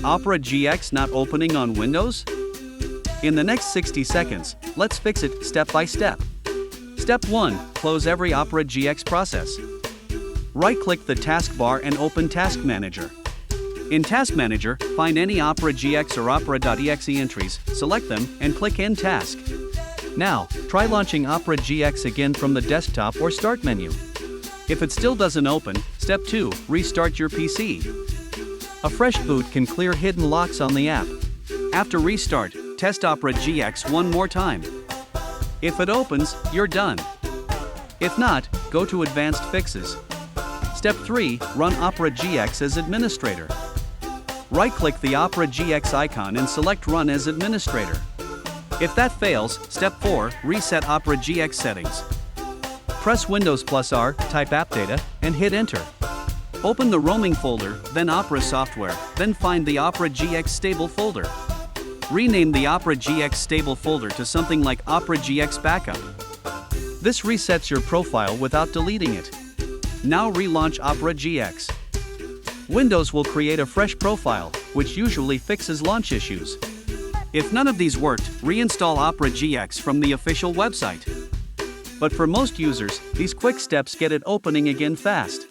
Opera GX not opening on Windows? In the next 60 seconds, let's fix it step by step. Step 1. Close every Opera GX process. Right-click the taskbar and open Task Manager. In Task Manager, find any Opera GX or Opera.exe entries, select them, and click End Task. Now, try launching Opera GX again from the desktop or Start menu. If it still doesn't open, Step 2. Restart your PC. A fresh boot can clear hidden locks on the app. After restart, test Opera GX one more time. If it opens, you're done. If not, go to Advanced Fixes. Step 3. Run Opera GX as administrator. Right-click the Opera GX icon and select Run as administrator. If that fails, Step 4. Reset Opera GX settings. Press Windows +R, type App Data, and hit Enter. Open the roaming folder, then Opera software, then find the Opera GX stable folder. Rename the Opera GX stable folder to something like Opera GX Backup. This resets your profile without deleting it. Now relaunch Opera GX. Windows will create a fresh profile, which usually fixes launch issues. If none of these worked, reinstall Opera GX from the official website. But for most users, these quick steps get it opening again fast.